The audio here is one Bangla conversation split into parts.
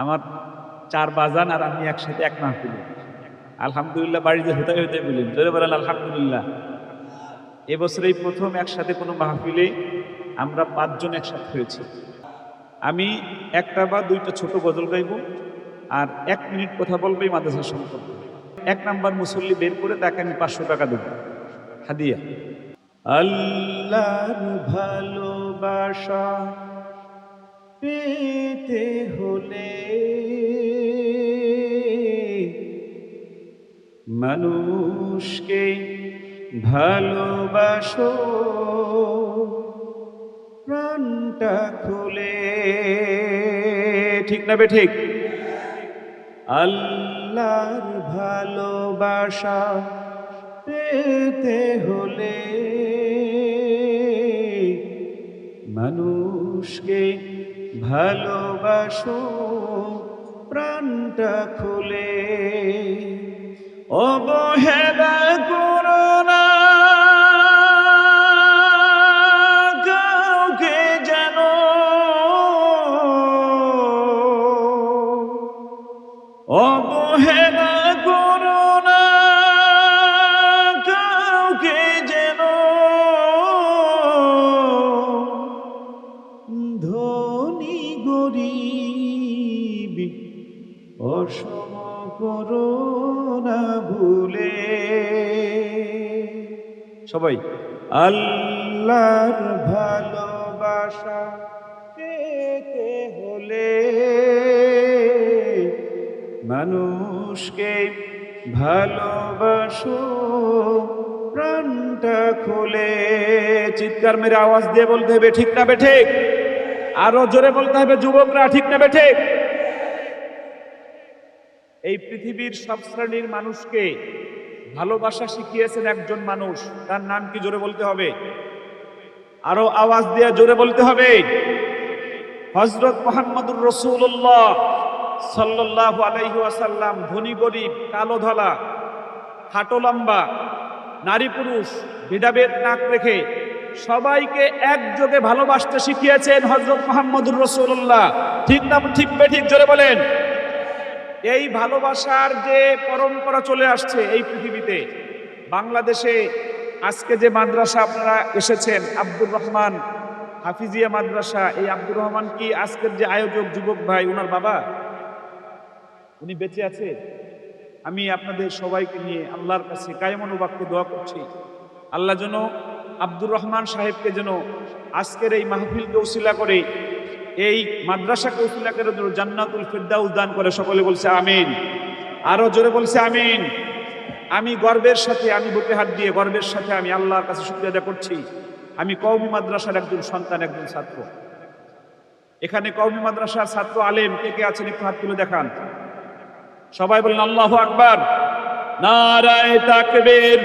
আমার 4 বাজান আর আমি একসাথে এক মাহফিলে। আলহামদুলিল্লাহ বাড়িতে হতে হতে বলেন, জোরে বলেন আলহামদুলিল্লাহ। এবছরেই প্রথম একসাথে কোনো মাহফিলে আমরা 5 জন একসাথে হয়েছি। আমি একটা বা দুইটা ছোট গজল গাইব আর 1 মিনিট কথা বলবেই মাদ্রাসা সম্পর্কে। 1 নাম্বার মুসল্লি বের করে তাকে আমি 500 টাকা দেব হাদিয়া। আল্লাহর ভালোবাসা পেতে হলে মানুষকে ভালোবাসো প্রাণটা খুলে। ঠিক না বে ঠিক? আল্লাহর ভালোবাসা পেতে হলে মানুষকে ভালোবাসো প্রাণটা খুলে। অবহেলা করো না কাউকে যেন, অবহেলা করো না কাউকে যেন, ধনী গরিব অসম করো না ভুলে। সবাই আল্লাহর ভালোবাসা পেতে হলে মানুষকে ভালোবাসো প্রাণটা খুলে। চিৎকার মেরে আওয়াজ দিয়ে বলতে হবে ঠিক না বে ঠিক? আরো জোরে বলতে হবে যুবকরা, ঠিক না বে ঠিক? এই পৃথিবীর সব শ্রেণীর মানুষকে ভালোবাসা শিখিয়েছেন একজন মানুষ, তার নাম কি? জোরে বলতে হবে, আরো আওয়াজ দিয়ে জোরে বলতে হবে। হযরত মুহাম্মদুর রাসূলুল্লাহ সাল্লাল্লাহু আলাইহি ওয়াসাল্লাম ধনী গরিব, কালো ধলা, খাটো লম্বা, নারী পুরুষ ভেদাভেদ না রেখে সবাইকে একযোগে ভালোবাসতে শিখিয়েছেন হযরত মুহাম্মদুর রাসূলুল্লাহ। ঠিক না ঠিক বে ঠিক? জোরে বলেন। এই ভালোবাসার যে পরম্পরা চলে আসছে এই পৃথিবীতে, বাংলাদেশে আজকে যে মাদ্রাসা আপনারা এসেছেন, আব্দুর রহমান হাফিজিয়া মাদ্রাসা, এই আব্দুর রহমান কি আজকের যে আয়োজক যুবক ভাই, ওনার বাবা উনি বেঁচে আছে? আমি আপনাদের সবাইকে নিয়ে আল্লাহর কাছে কায়েমন বাক্যে দোয়া করছি, আল্লাহ যেন আব্দুর রহমান সাহেবকে যেন আজকের এই মাহফিলকে উসিলা করে, এই মাদ্রাসাকে উসিলা করে যেন জান্নাতুল ফিরদাউস দান করে। সকলে বলছে আমিন, আরো জোরে বলছে আমিন। আমি গর্বের সাথে, আমি বুকে হাত দিয়ে গর্বের সাথে আমি আল্লাহর কাছে শুকরিয়া আদায় করছি, আমি কওমি মাদ্রাসার একজন সন্তান, একজন ছাত্র। এখানে কওমি মাদ্রাসার ছাত্র আলেম কে কে আছেন একটু হাত তুলে দেখান। সবাই বলেন আল্লাহু আকবার, নারায়ে তাকবীর,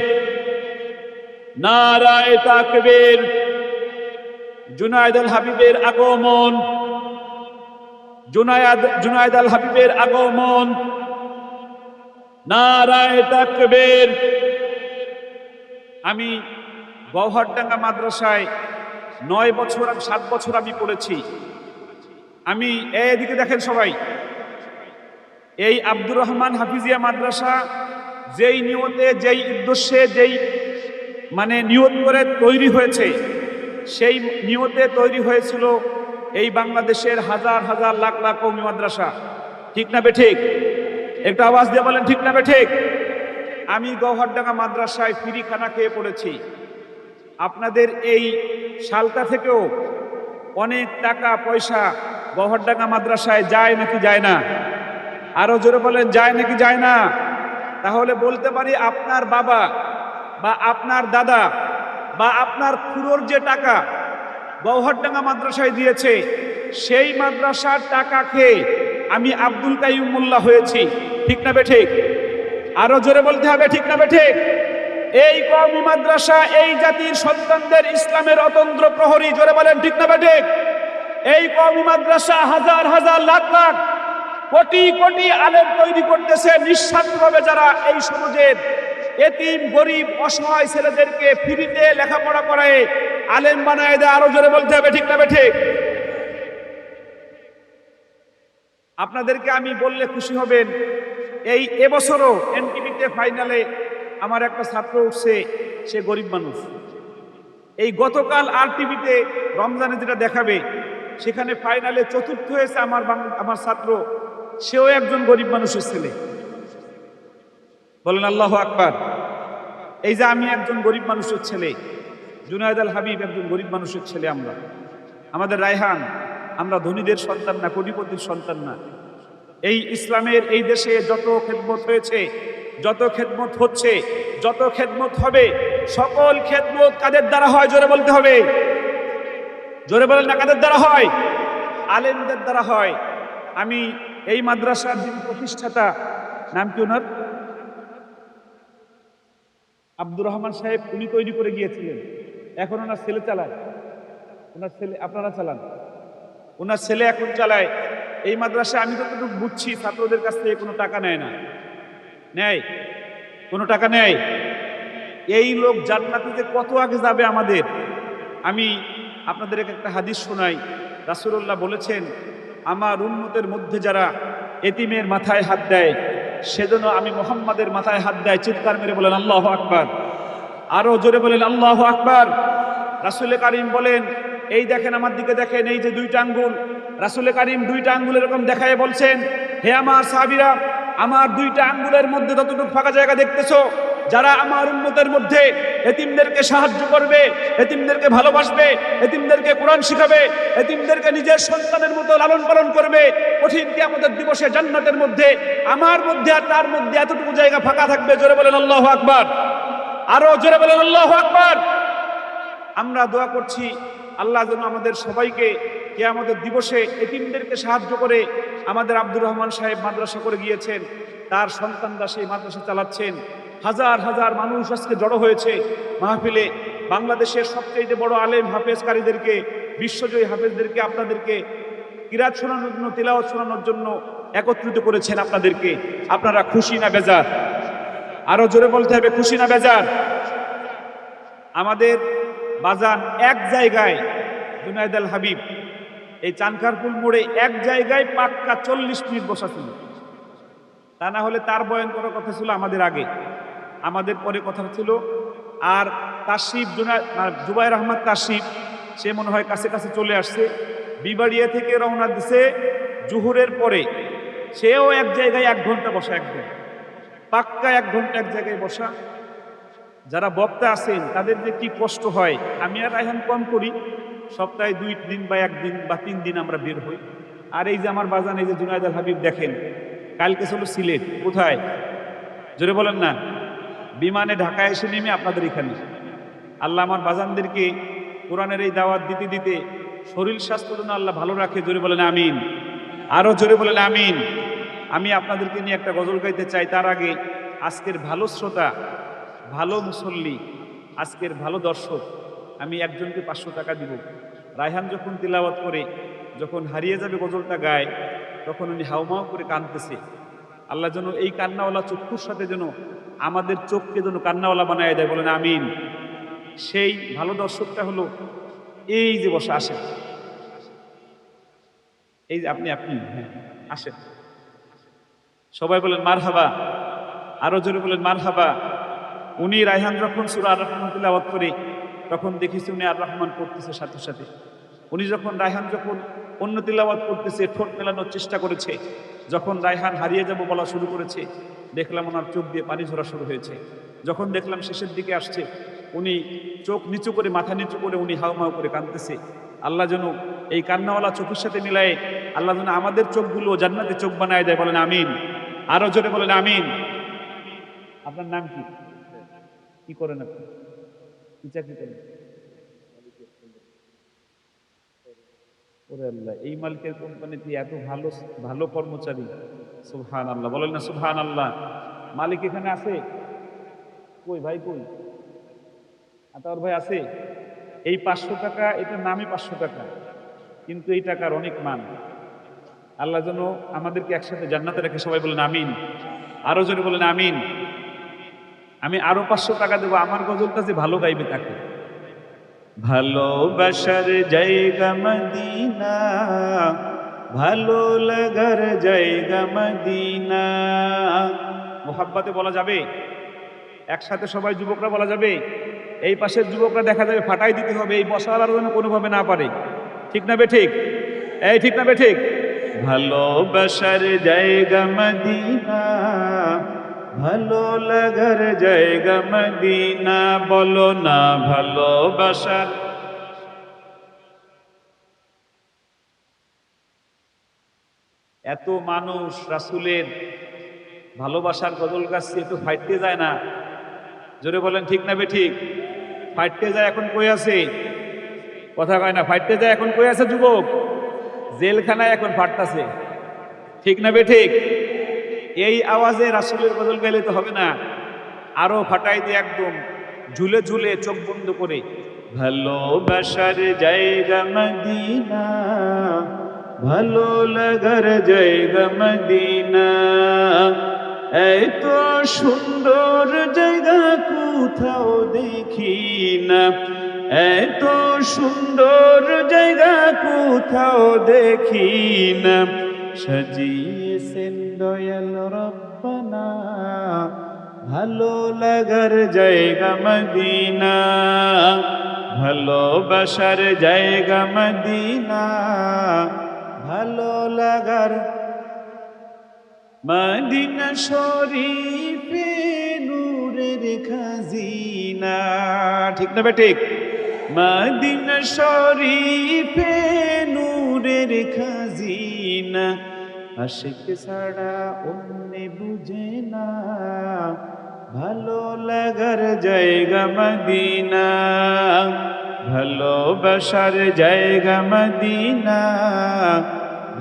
নারায়ে তাকবীর। জুনায়েদ আল হাবিবের আগমন, জুনায়েদ আল হাবিবের আগমন, নারায়ে তাকবীর। আমি গওহরডাঙ্গা মাদ্রাসায় 9 বছর 7 বছর আমি পড়েছি। আমি এদিকে দেখেন সবাই, এই আব্দুর রহমান হাফিজিয়া মাদ্রাসা যেই নিয়তে, যেই উদ্দেশ্যে, যেই নিয়ত করে তৈরি হয়েছে, সেই নিয়তে তৈরি হয়েছিল এই বাংলাদেশের হাজার হাজার লাখ লাখ কওমি মাদ্রাসা। ঠিক না বে ঠিক? একটু আওয়াজ দিয়ে বলেন ঠিক না বে ঠিক? আমি গওহরডাঙ্গা মাদ্রাসায় ফ্রি খানা খেয়ে পড়েছি। আপনাদের এই সালটা থেকেও অনেক টাকা পয়সা গওহরডাঙ্গা মাদ্রাসায় যায় নাকি যায় না? আরো জোরে বলেন যায় নাকি যায় না? তাহলে বলতে পারি আপনার বাবা বা আপনার দাদা বা আপনার খুড়োর যে টাকা গওহরডাঙ্গা মাদ্রাসায় দিয়েছে, সেই মাদ্রাসার টাকা খেয়ে আমি আব্দুল কাইয়ুম মোল্লা হয়েছি। ঠিক না বে ঠিক? আরো জোরে বলতে হবে ঠিক না বে ঠিক? এই কওমি মাদ্রাসা এই জাতির সন্তানদের ইসলামের অতন্ত্র প্রহরী। জোরে বলেন ঠিক না বে ঠিক? এই কওমি মাদ্রাসা হাজার হাজার লাখ লাখ কোটি কোটি আলেম তৈরি করতেছে নিঃস্বার্থভাবে, যারা এই সমাজের এতিম গরিব অসহায় ছেলেদেরকে ফ্রিতে লেখাপড়া করায় আলেম বানায় দেয়। আরো জোরে বলতে হবে ঠিক না বে ঠিক? আপনাদেরকে আমি বললে খুশি হবেন, এই এবছরও এনটিভিতে ফাইনালে আমার একটা ছাত্র উঠছে, সে গরিব মানুষ। এই গতকাল আর টিভিতে রমজানে যেটা দেখাবে, সেখানে ফাইনালে চতুর্থ হয়েছে আমার ছাত্র, সেও একজন গরিব মানুষের ছেলে। বলেন আল্লাহু আকবার। এই যে আমি একজন গরিব মানুষের ছেলে, জুনায়েদ আল হাবিব একজন গরিব মানুষের ছেলে। আমাদের রায়হান, আমরা ধনীদের সন্তান না, কোটিপতির সন্তান না। এই ইসলামের এই দেশে যত খেদমত হয়েছে, যত খেদমত হচ্ছে, যত খেদমত হবে, সকল খেদমত কাদের দ্বারা হয়? জোরে বলতে হবে, জোরে বলেন না, কাদের দ্বারা হয়? আলেমদের দ্বারা হয়। আমি এই মাদ্রাসার যিনি প্রতিষ্ঠাতা, নাম কি ওনার? আব্দুর রহমান সাহেব, উনি তৈরি করে গিয়েছিলেন। এখন ওনার ছেলে চালায়, ওনার ছেলে, আপনারা চালান, ওনার ছেলে এখন চালায় এই মাদ্রাসা। আমি যতটুকু বুঝছি, ছাত্রদের কাছ থেকে কোনো টাকা নেয় না, নেয়, কোনো টাকা নেয়। এই লোক জান্নাতে কত আগে যাবে আমাদের। আমি আপনাদেরকে একটা হাদিস শোনাই। রাসূলুল্লাহ বলেছেন, আমার উম্মতের মধ্যে যারা এতিমের মাথায় হাত দেয়, সেজন্য আমি মুহাম্মাদের মাথায় হাত দেয়। চিৎকার মেরে বলেন আল্লাহু আকবার, আরো জোরে বলেন আল্লাহু আকবার। রাসূল কারীম বলেন, এই দেখেন, আমার দিকে দেখেন, এই যে দুইটা আঙ্গুল, রাসূল কারীম দুইটা আঙ্গুল এরকম দেখায় বলছেন, হে আমার সাহাবীরা, আমার দুইটা আঙ্গুলের মধ্যে যতটুকু ফাঁকা জায়গা দেখতেছো, যারা আমার উম্মতের মধ্যে এতিমদেরকে সাহায্য করবে, এতিমদেরকে ভালোবাসবে, এতিমদেরকে কোরআন শিখাবে, এতিমদেরকে নিজের সন্তানের মতো লালন পালন করবে, কঠিন কিয়ামতের দিবসে জান্নাতের মধ্যে আমার মধ্যে আর তার মধ্যে এতটুকু জায়গা ফাঁকা থাকবে। জোরে বলেন আল্লাহু আকবার, আরো জোরে বলেন আল্লাহু আকবার। আমরা দোয়া করছি, আল্লাহ যেন আমাদের সবাইকে কিয়ামতের দিবসে এতিমদেরকে সাহায্য করে। আমাদের আব্দুর রহমান সাহেব মাদ্রাসা করে গিয়েছেন, তার সন্তানরা সেই মাদ্রাসা চালাচ্ছেন। হাজার হাজার মানুষ আজকে জড়ো হয়েছে মাহফিলে। বাংলাদেশের সবচেয়ে বড় আলেম হাফেজকারীদেরকে, বিশ্বজয়ী হাফেজদেরকে, আপনাদেরকে কিরাত শোনানোর জন্য, তিলাওয়াত শোনানোর জন্য একত্রিত করেছেন আপনাদেরকে। আপনারা খুশি না বেজার? আরো জোরে বলতে হবে, খুশি না বেজার? আমাদের বাজান এক জায়গায়, জুনায়েদ আল হাবিব এই চানখারপুল মোড়ে এক জায়গায় পাক্কা 40 মিনিট বসা ছিল। তা না হলে তার বয়ান করার কথা ছিল আমাদের আগে, আমাদের পরে কথা ছিল। আর তাসিফ, জুবাইর আহমদ তাসিফ, সে মনে হয় কাছে কাছে চলে আসছে, বিবাড়িয়া থেকে রওনা দিছে জুহুরের পরে। সেও এক জায়গায় 1 ঘন্টা বসা, একদম পাক্কা 1 ঘন্টা এক জায়গায় বসা। যারা বক্তা আছেন তাদের যে কি কষ্ট হয়। আমি আর রায়হান কম করি, সপ্তাহে 2 দিন বা 1 দিন বা 3 দিন আমরা বের হই। আর এই যে আমার বাজান, এই যে জুনায়েদ আল হাবিব, দেখেন কালকে ছিল সিলেট, কোথায়? জোরে বলেন না। বিমানে ঢাকায় এসে নেমে আপনাদের এখানে। আল্লাহ আমার বাজানদেরকে কোরআনের এই দাওয়াত দিতে দিতে শরীর স্বাস্থ্য যেন আল্লাহ ভালো রাখে। জোরে বলেন আমিন, আরো জোরে বলেন আমিন। আমি আপনাদেরকে নিয়ে একটা গজল গাইতে চাই। তার আগে আজকের ভালো শ্রোতা, ভালো মুসল্লি, আজকের ভালো দর্শক, আমি একজনকে 500 টাকা দিব। রায়হান যখন তিলাওয়াত করে, যখন হারিয়ে যাবে গজলটা গায়, তখন উনি হাউমাউ করে কাঁদতেছে। আল্লাহ যেন এই কান্নাওয়ালা চক্ষুর সাথে যেন আমাদের চোখকে যেন কান্নাওয়ালা বানায় দেয়। বলেন আমিন। সেই ভালো দর্শকটা হলো এই যে বসে, আসেন, এই যে আপনি, হ্যাঁ আসেন, সবাই বলেন মারহাবা, আরো জোরে বলেন মারহাবা। উনি রায়হান যখন সূরা আর রহমান তিলাওয়াত করে, তখন দেখেছি উনি আর রহমান পড়তেছে সাথে সাথে। উনি যখন রায়হান যখন অন্য তিলাওয়াত করতেছে, ঠোঁট মেলানোর চেষ্টা করেছে। যখন রায়হান হারিয়ে যাব বলা শুরু করেছে, দেখলাম ওনার চোখ দিয়ে পানি ঝরা শুরু হয়েছে। যখন দেখলাম শেষের দিকে আসছে, উনি চোখ নিচু করে, মাথা নিচু করে উনি হাউমাউ করে কাঁদতেছে। আল্লাহ যেন এই কান্নাওয়ালা চোখের সাথে মিলায় আল্লাহ যেন আমাদের চোখগুলো জান্নাতে চোখ বানায় দেয়। বলেন আমিন, আরো জোরে বলেন আমিন। আপনার নাম কি? কি করেন আপনি? কি চাকরি করেন? ওরে আল্লাহ, এই মালিকের কোম্পানিতে এত ভালো ভালো কর্মচারী। সুবহানাল্লাহ, বলেন না সুবহানাল্লাহ। মালিক এখানে আছে? কই ভাই, কই আতাউর ভাই আছে? এই 500 টাকা, এটার নামই 500 টাকা, কিন্তু এই টাকার অনেক মান। আল্লাহ যেন আমাদেরকে একসাথে জান্নাতে রেখে। সবাই বলেন আমিন, আরো জোরে বলেন আমিন। আমি আরো 500 টাকা দেবো আমার গজলটা যে ভালো গাইবে তাকে। ভালোবাসার জায়গা মদিনা, ভালো লাগার জায়গা মদিনা। মোহাব্বতে বলা যাবে, একসাথে সবাই যুবকরা বলা যাবে। এই পাশের যুবকরা দেখা যাবে ফাটাই দিতে হবে, এই বসার যেন কোনোভাবে না পারে। ঠিক না বে ঠিক? এই ঠিক না বে ঠিক? ভালোবাসার জায়গা মদিনা, ভালো লাগার জায়গা মদিনা। বলো না ভালোবাসার। এত মানুষ রাসূলের ভালোবাসার গজল গাচ্ছে, একটু ফাইটতে যায় না? জোরে বলেন ঠিক না বে ঠিক? ফাইটতে যায় এখন কই আছে? কথা কয় না। ফাইটতে যায় এখন কই আছে যুবক? জেলখানায় এখন ফাটতাছে। ঠিক না বে ঠিক? এই আওয়াজে রাসূলের গজল গাইলে তো হবে না, আরো ফাটাই দিয়ে একদম ঝুলে ঝুলে চোখ বন্ধ করে। ভালোবাসার জায়গা মদিনা, ভালো লাগার জায়গা মদিনা। এত সুন্দর জায়গা কোথাও দেখি না, এত সুন্দর জায়গা কোথাও দেখি না। সাজিয়েছেন দয়াল রব্বানা, ভালো লাগার জায়গা মদিনা। ভালোবাসার জায়গা মদিনা, ভালো লাগার। মদিনা শরীফে নূরের খাজিনা। ঠিক না বে ঠিক? মদিনা শরীফে নূরের খাজিনা। আশিক ছাড়া অন্য বুঝে না, ভালো লাগার জায়গা মদিনা। ভালোবাসার জায়গা মদিনা,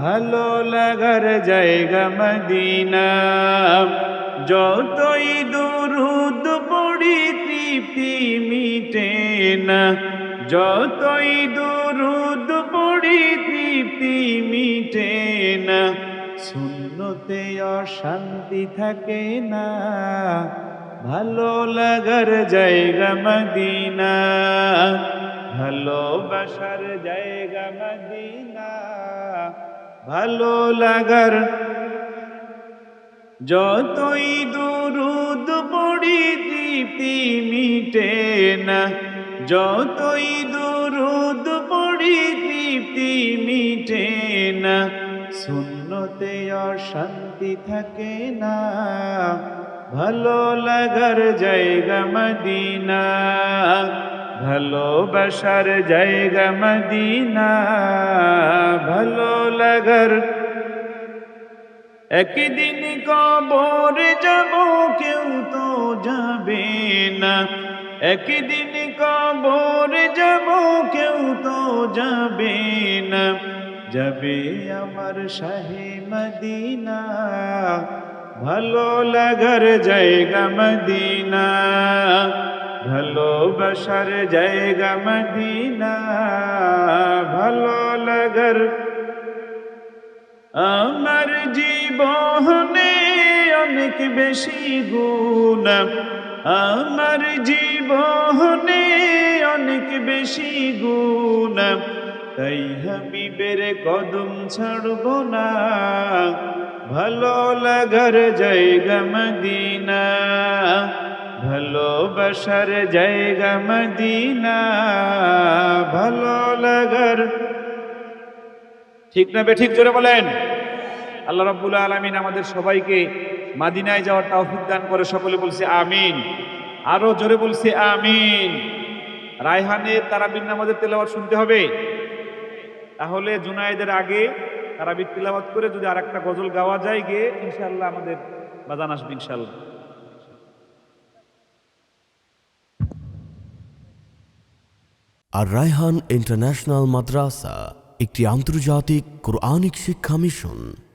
ভালো লাগার জায়গা মদিনা। যতই দুরূদ পড়ি তৃপ্তি মিটে না, যতই দুরূদ পড়ি তৃপ্তি মিটে না। সুন্নতে অশান্তি থাকে না, ভালো লাগার জায়গা মদিনা। ভালোবাসার জায়গা মদিনা, ভালো লাগার। যতই দুরূদ পড়ি তৃপ্তি মিটে না, যতই দুরূদ পড়ি তৃপ্তি মিটে না। সুন্নতে অশান্তি থাকে না, ভালো লাগার জায়গা মদিনা। ভালোবাসার জায়গা মদিনা, ভালো লাগার। একদিন কবরে যাব কেউ তো যাবে না, একদিন কবরে যাব কেউ তো যাবে না। যাবে আমার শাহে মদিনা, ভালো লাগার জায়গা মদিনা। ভালোবাসার জায়গা মদিনা, ভালো লাগার। আমার জীবনে অনেক বেশি গুণ, আমার জীবনে অনেক বেশি গুণ। তাই হাবিবের কদম ছাড়ব না, ভালো লাগার জায়গা মদিনা। ভালোবাসার জায়গা মদিনা, ভালো লাগার। ঠিক না বে ঠিক? জোরে বলেন। আল্লাহ রাব্বুল আলামিন আমাদের সবাইকে মদিনায় যাওয়ার তৌফিক দান করে। সকলে বলছে আমিন। আরো জোরে বলছে আমিন। রায়হানের তারাবির নামাজের তেলাওয়াত শুনতে হবে। তাহলে জুনায়েদের আগে তারাবির তেলাওয়াত করে যদি আরেকটা গজল গাওয়া যায় গিয়ে, ইনশাআল্লাহ আমাদের বাজান আসবে ইনশাআল্লাহ। আর রায়হান ইন্টারন্যাশনাল মাদ্রাসা একটি আন্তর্জাতিক কোরআনিক শিক্ষা মিশন।